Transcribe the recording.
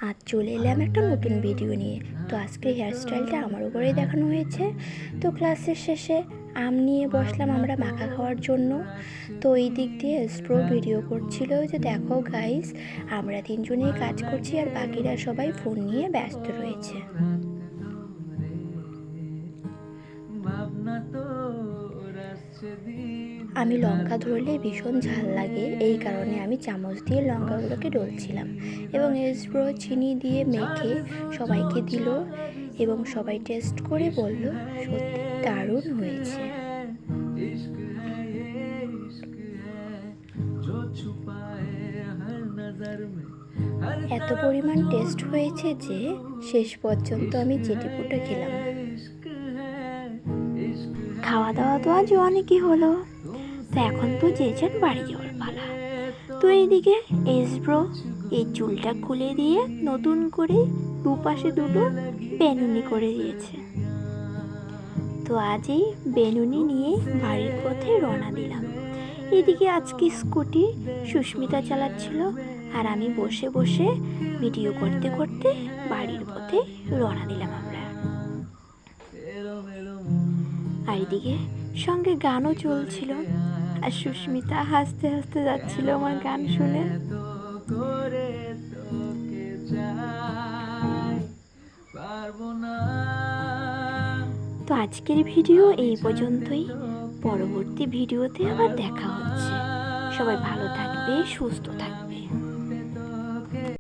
আজ চলে এলাম একটা নতুন ভিডিও নিয়ে। তো আজকে হেয়ারস্টাইলটা আমার উপরেই দেখানো হয়েছে। তো ক্লাসের শেষে আম নিয়ে বসলাম আমরা মাখা খাওয়ার জন্য। তো এই দিক দিয়ে স্প্রো ভিডিও করছিল যে দেখো গাইস, আমরা তিনজনেই কাজ করছি আর বাকিরা সবাই ফোন নিয়ে ব্যস্ত রয়েছে। আমি লঙ্কা ধরলে ভীষণ ঝাল লাগে, এই কারণে আমি চামচ দিয়ে লঙ্কাগুলোকে ডলছিলাম এবং স্প্রো চিনি দিয়ে মেখে সবাইকে দিল এবং সবাই টেস্ট করে বলল সত্যি দারুণ হয়েছে। এত পরিমাণ টেস্ট হয়েছে যে শেষ পর্যন্ত আমি চেটেপুটে খেলাম। খাওয়া দাওয়া তো আজ অনেকই হলো, তো এখন তো যে যার বাড়ি যাওয়ার পালা। তো এইদিকে স্প্রো এই চুলটা খুলে দিয়ে নতুন করে দুপাশে দুটো বেনুনি করে দিয়েছে। তো আজ এই বেনুনি নিয়ে বাড়ির পথে রওনা দিলাম। এদিকে আজকে স্কুটি সুস্মিতা চালাচ্ছিল আর আমি বসে বসে ভিডিও করতে করতে বাড়ির পথে রওনা দিলাম আমরা। আর এদিকে সঙ্গে গানও চলছিল আর সুস্মিতা হাসতে হাসতে যাচ্ছিল আমার গান শুনে। তো আজকের ভিডিও এই পর্যন্তই। পরবর্তী ভিডিওতে আবার দেখা হচ্ছে। সবাই ভালো থাকবে, সুস্থ থাকবে।